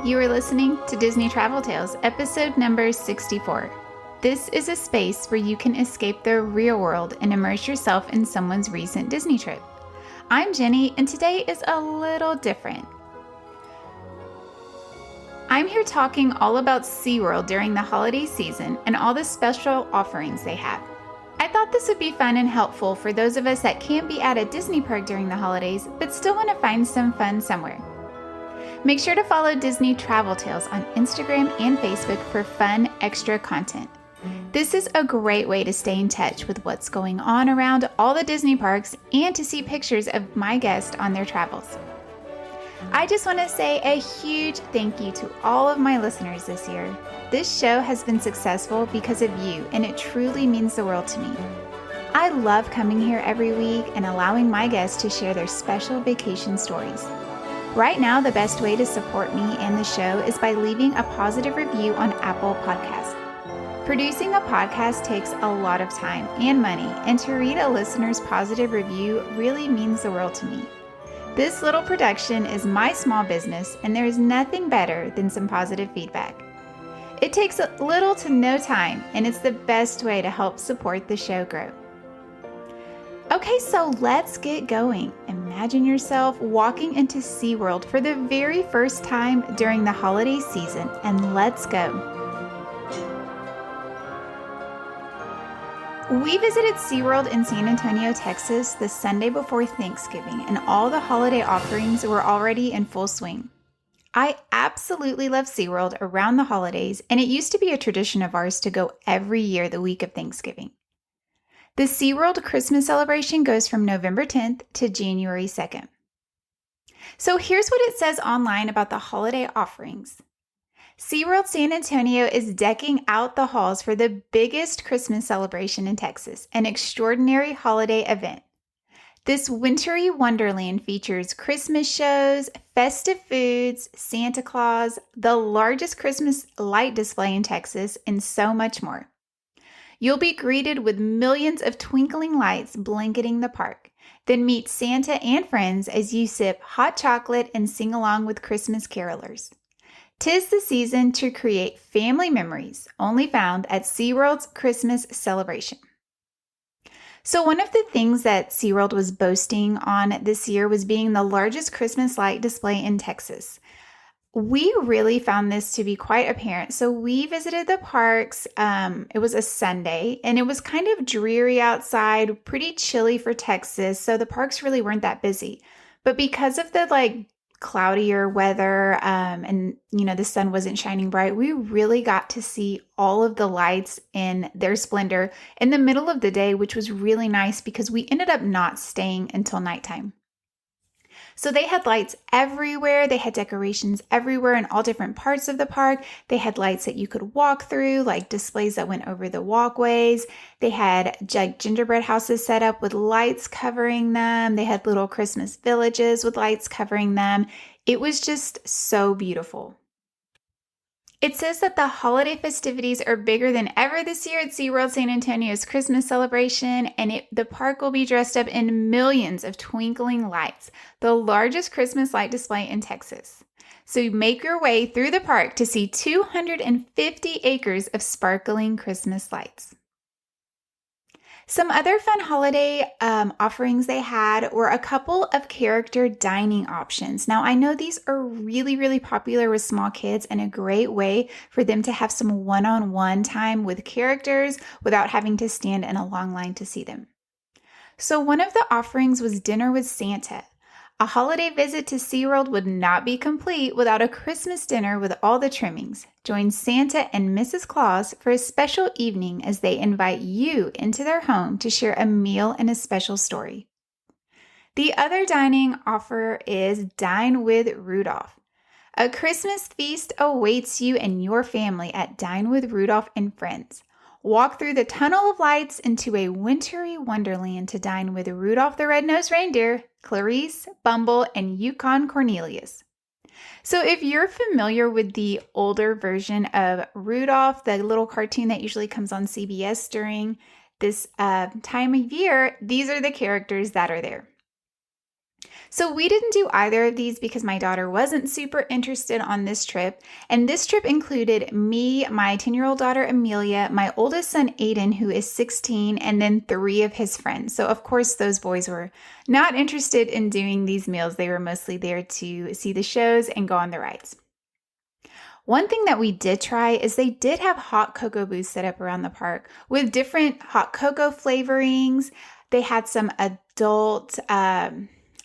You are listening to Disney Travel Tales, episode number 64. This is a space where you can escape the real world and immerse yourself in someone's recent Disney trip. I'm Jenny, and today is a little different. I'm here talking all about SeaWorld during the holiday season and all the special offerings they have. I thought this would be fun and helpful for those of us that can't be at a Disney park during the holidays, but still want to find some fun somewhere. Make sure to follow Disney Travel Tales on Instagram and Facebook for fun, extra content. This is a great way to stay in touch with what's going on around all the Disney parks and to see pictures of my guests on their travels. I just want to say a huge thank you to all of my listeners this year. This show has been successful because of you, and it truly means the world to me. I love coming here every week and allowing my guests to share their special vacation stories. Right now, the best way to support me and the show is by leaving a positive review on Apple Podcasts. Producing a podcast takes a lot of time and money, and to read a listener's positive review really means the world to me. This little production is my small business, and there is nothing better than some positive feedback. It takes little to no time, and it's the best way to help support the show grow. Okay, so let's get going. Imagine yourself walking into SeaWorld for the very first time during the holiday season, and let's go. We visited SeaWorld in San Antonio, Texas the Sunday before Thanksgiving, and all the holiday offerings were already in full swing. I absolutely love SeaWorld around the holidays, and it used to be a tradition of ours to go every year the week of Thanksgiving. The SeaWorld Christmas celebration goes from November 10th to January 2nd. So here's what it says online about the holiday offerings. SeaWorld San Antonio is decking out the halls for the biggest Christmas celebration in Texas, an extraordinary holiday event. This wintry wonderland features Christmas shows, festive foods, Santa Claus, the largest Christmas light display in Texas, and so much more. You'll be greeted with millions of twinkling lights blanketing the park. Then meet Santa and friends as you sip hot chocolate and sing along with Christmas carolers. 'Tis the season to create family memories, only found at SeaWorld's Christmas celebration. So one of the things that SeaWorld was boasting on this year was being the largest Christmas light display in Texas. We really found this to be quite apparent. So we visited the parks. It was a Sunday, and it was kind of dreary outside, pretty chilly for Texas. So the parks really weren't that busy. But because of the cloudier weather and the sun wasn't shining bright, we really got to see all of the lights in their splendor in the middle of the day, which was really nice because we ended up not staying until nighttime. So they had lights everywhere. They had decorations everywhere in all different parts of the park. They had lights that you could walk through, like displays that went over the walkways. They had gingerbread houses set up with lights covering them. They had little Christmas villages with lights covering them. It was just so beautiful. It says that the holiday festivities are bigger than ever this year at SeaWorld San Antonio's Christmas celebration, and the park will be dressed up in millions of twinkling lights, the largest Christmas light display in Texas. So you make your way through the park to see 250 acres of sparkling Christmas lights. Some other fun holiday offerings they had were a couple of character dining options. Now, I know these are really, really popular with small kids and a great way for them to have some one-on-one time with characters without having to stand in a long line to see them. So one of the offerings was Dinner with Santa. A holiday visit to SeaWorld would not be complete without a Christmas dinner with all the trimmings. Join Santa and Mrs. Claus for a special evening as they invite you into their home to share a meal and a special story. The other dining offer is Dine with Rudolph. A Christmas feast awaits you and your family at Dine with Rudolph and Friends. Walk through the tunnel of lights into a wintry wonderland to dine with Rudolph the Red-Nosed Reindeer, Clarice, Bumble, and Yukon Cornelius. So if you're familiar with the older version of Rudolph, the little cartoon that usually comes on CBS during this time of year, these are the characters that are there. So we didn't do either of these because my daughter wasn't super interested on this trip. And this trip included me, my 10-year-old daughter, Amelia, my oldest son, Aiden, who is 16, and then 3 of his friends. So of course, those boys were not interested in doing these meals. They were mostly there to see the shows and go on the rides. One thing that we did try is they did have hot cocoa booths set up around the park with different hot cocoa flavorings. They had some adult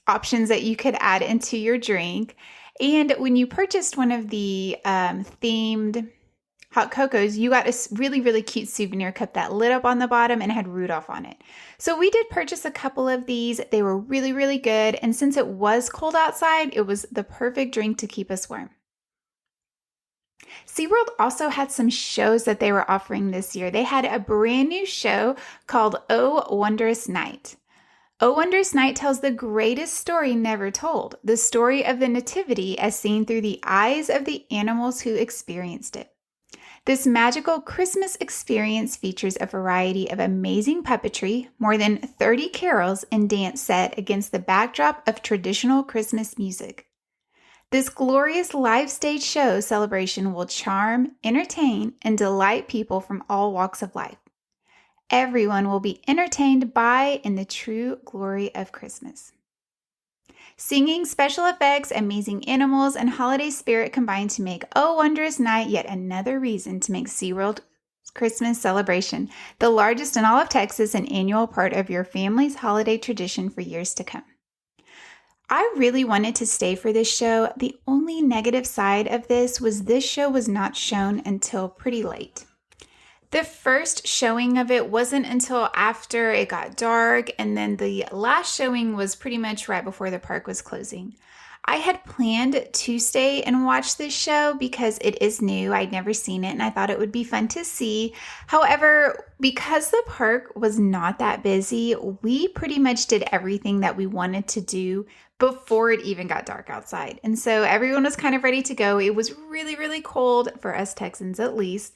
options that you could add into your drink. And when you purchased one of the themed hot cocos, you got a really, really cute souvenir cup that lit up on the bottom and had Rudolph on it. So we did purchase a couple of these. They were really, really good. And since it was cold outside, it was the perfect drink to keep us warm. SeaWorld also had some shows that they were offering this year. They had a brand new show called Oh Wondrous Night. Oh Wondrous Night tells the greatest story never told, the story of the Nativity as seen through the eyes of the animals who experienced it. This magical Christmas experience features a variety of amazing puppetry, more than 30 carols, and dance set against the backdrop of traditional Christmas music. This glorious live stage show celebration will charm, entertain, and delight people from all walks of life. Everyone will be entertained by in the true glory of Christmas. Singing, special effects, amazing animals, and holiday spirit combine to make Oh Wondrous Night yet another reason to make SeaWorld Christmas celebration the largest in all of Texas and annual part of your family's holiday tradition for years to come. I really wanted to stay for this show. The only negative side of this show was not shown until pretty late. The first showing of it wasn't until after it got dark, and then the last showing was pretty much right before the park was closing. I had planned to stay and watch this show because it is new. I'd never seen it and I thought it would be fun to see. However, because the park was not that busy, we pretty much did everything that we wanted to do before it even got dark outside. And so everyone was kind of ready to go. It was really, really cold for us Texans at least.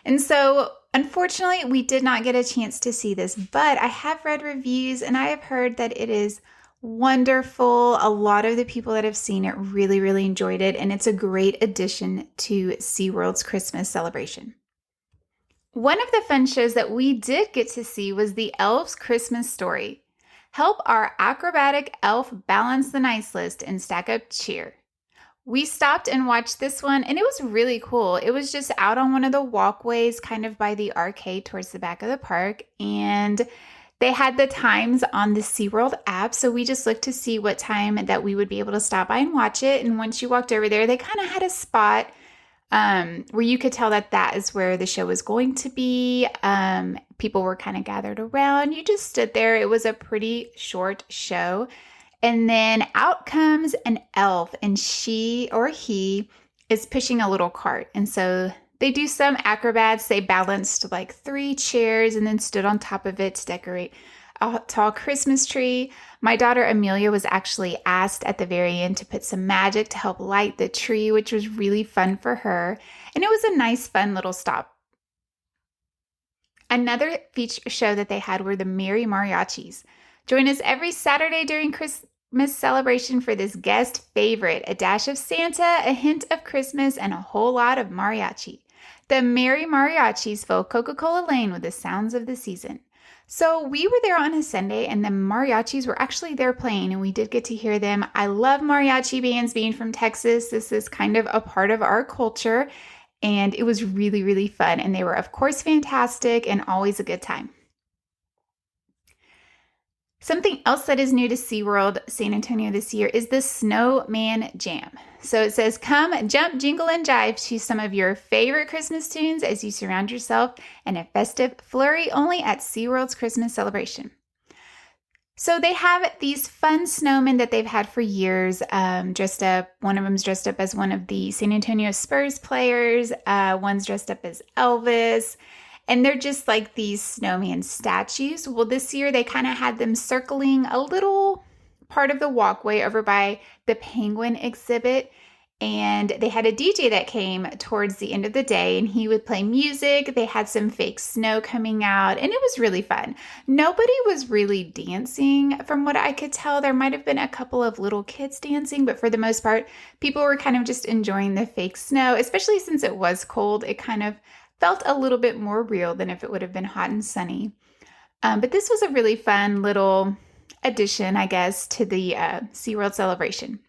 And so unfortunately, we did not get a chance to see this, but I have read reviews and I have heard that it is wonderful. A lot of the people that have seen it really, really enjoyed it, and it's a great addition to SeaWorld's Christmas celebration. One of the fun shows that we did get to see was the Elves Christmas Story. Help our acrobatic elf balance the nice list and stack up cheer. We stopped and watched this one, and it was really cool. It was just out on one of the walkways kind of by the arcade towards the back of the park, and they had the times on the SeaWorld app, so we just looked to see what time that we would be able to stop by and watch it. And once you walked over there, they kind of had a spot where you could tell that that is where the show was going to be. People were kind of gathered around. You just stood there. It was a pretty short show. And then out comes an elf, and she or he is pushing a little cart. And so they do some acrobats. They balanced like 3 chairs and then stood on top of it to decorate a tall Christmas tree. My daughter Amelia was actually asked at the very end to put some magic to help light the tree, which was really fun for her. And it was a nice, fun little stop. Another feature show that they had were the Merry Mariachis. Join us every Saturday during Christmas celebration for this guest favorite, a dash of Santa, a hint of Christmas, and a whole lot of mariachi. The Merry Mariachis fill Coca-Cola Lane with the sounds of the season. So we were there on a Sunday, and the mariachis were actually there playing, and we did get to hear them. I love mariachi bands being from Texas. This is kind of a part of our culture, and it was really, really fun. And they were, of course, fantastic and always a good time. Something else that is new to SeaWorld San Antonio this year is the Snowman Jam. So it says, come, jump, jingle, and jive to some of your favorite Christmas tunes as you surround yourself in a festive flurry only at SeaWorld's Christmas celebration. So they have these fun snowmen that they've had for years, dressed up. One of them's dressed up as one of the San Antonio Spurs players. One's dressed up as Elvis. And they're just like these snowman statues. Well, this year they kind of had them circling a little part of the walkway over by the penguin exhibit. and they had a DJ that came towards the end of the day, and he would play music. They had some fake snow coming out, and it was really fun. Nobody was really dancing from what I could tell. There might have been a couple of little kids dancing, but for the most part, people were kind of just enjoying the fake snow, especially since it was cold. It kind of felt a little bit more real than if it would have been hot and sunny. But this was a really fun little addition, I guess, to the SeaWorld celebration.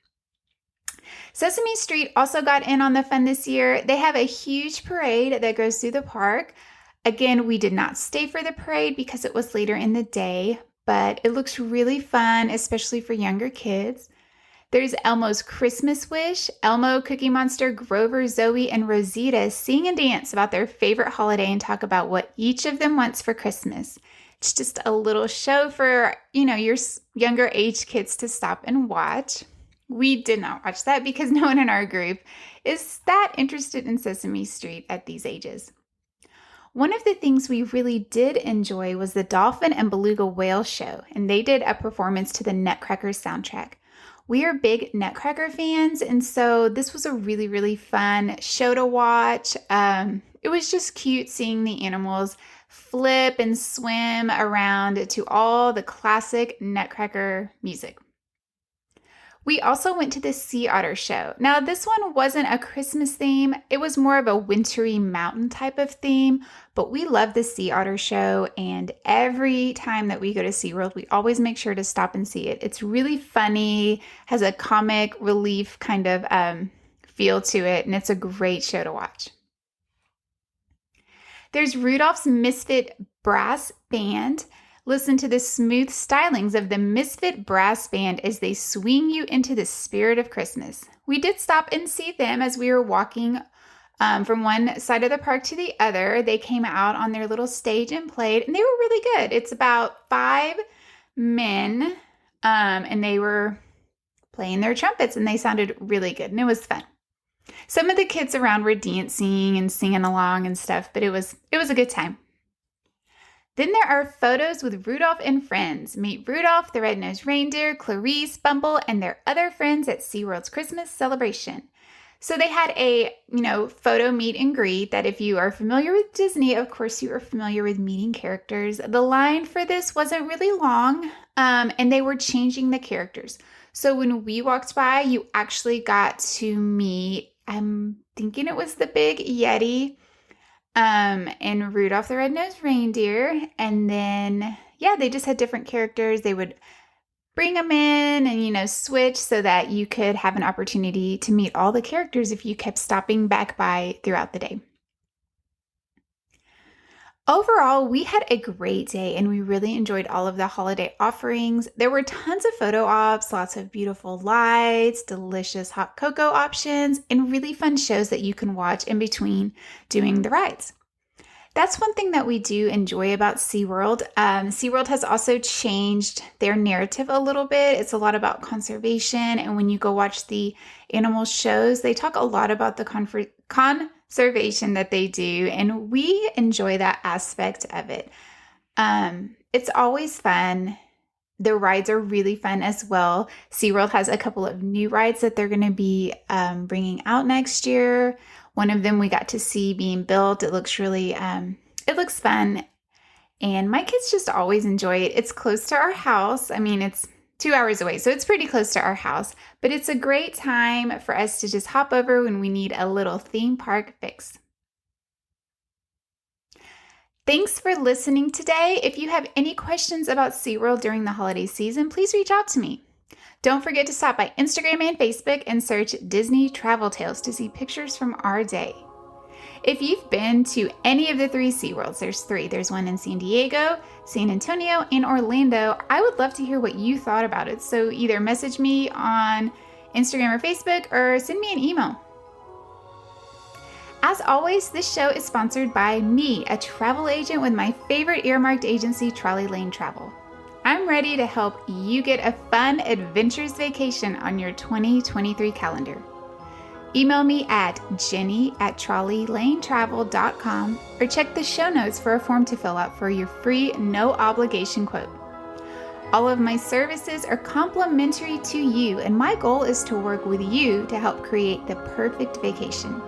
Sesame Street also got in on the fun this year. They have a huge parade that goes through the park. Again, we did not stay for the parade because it was later in the day, but it looks really fun, especially for younger kids. There's Elmo's Christmas Wish. Elmo, Cookie Monster, Grover, Zoe, and Rosita sing and dance about their favorite holiday and talk about what each of them wants for Christmas. It's just a little show for, your younger age kids to stop and watch. We did not watch that because no one in our group is that interested in Sesame Street at these ages. One of the things we really did enjoy was the Dolphin and Beluga Whale show, and they did a performance to the Nutcracker soundtrack. We are big Nutcracker fans, and so this was a really, really fun show to watch. It was just cute seeing the animals flip and swim around to all the classic Nutcracker music. We also went to the Sea Otter show. Now, this one wasn't a Christmas theme. It was more of a wintry mountain type of theme, but we love the Sea Otter show, and every time that we go to SeaWorld, we always make sure to stop and see it. It's really funny, has a comic relief kind of feel to it, and it's a great show to watch. There's Rudolph's Misfit Brass Band. Listen to the smooth stylings of the Misfit Brass Band as they swing you into the spirit of Christmas. We did stop and see them as we were walking from one side of the park to the other. They came out on their little stage and played, and they were really good. It's about 5 men, and they were playing their trumpets, and they sounded really good, and it was fun. Some of the kids around were dancing and singing along and stuff, but it was a good time. Then there are photos with Rudolph and friends. Meet Rudolph, the Red-Nosed Reindeer, Clarice, Bumble, and their other friends at SeaWorld's Christmas celebration. So they had a, photo meet and greet that if you are familiar with Disney, of course you are familiar with meeting characters. The line for this wasn't really long, and they were changing the characters. So when we walked by, you actually got to meet, I'm thinking it was the Big Yeti, and Rudolph the Red-Nosed Reindeer. And then, they just had different characters. They would bring them in and, switch so that you could have an opportunity to meet all the characters if you kept stopping back by throughout the day. Overall, we had a great day and we really enjoyed all of the holiday offerings. There were tons of photo ops, lots of beautiful lights, delicious hot cocoa options, and really fun shows that you can watch in between doing the rides. That's one thing that we do enjoy about SeaWorld. SeaWorld has also changed their narrative a little bit. It's a lot about conservation, and when you go watch the animal shows, they talk a lot about the conservation that they do, and we enjoy that aspect of it. It's always fun. The rides are really fun as well. SeaWorld has a couple of new rides that they're going to be bringing out next year. One of them we got to see being built. It looks really, it looks fun. And my kids just always enjoy it. It's close to our house. I mean, it's 2 hours away, so it's pretty close to our house. But it's a great time for us to just hop over when we need a little theme park fix. Thanks for listening today. If you have any questions about SeaWorld during the holiday season, please reach out to me. Don't forget to stop by Instagram and Facebook and search Disney Travel Tales to see pictures from our day. If you've been to any of the 3 SeaWorlds, there's 3. There's one in San Diego, San Antonio, and Orlando. I would love to hear what you thought about it. So either message me on Instagram or Facebook or send me an email. As always, this show is sponsored by me, a travel agent with my favorite earmarked agency, Trolley Lane Travel. I'm ready to help you get a fun, adventurous vacation on your 2023 calendar. Email me at jenny@trolleylanetravel.com or check the show notes for a form to fill out for your free, no obligation quote. All of my services are complimentary to you, and my goal is to work with you to help create the perfect vacation.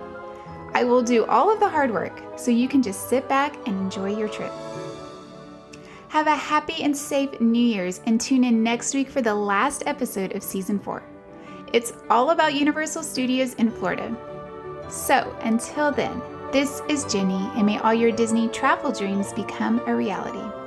I will do all of the hard work so you can just sit back and enjoy your trip. Have a happy and safe New Year's, and tune in next week for the last episode of Season 4. It's all about Universal Studios in Florida. So, until then, this is Jenny, and may all your Disney travel dreams become a reality.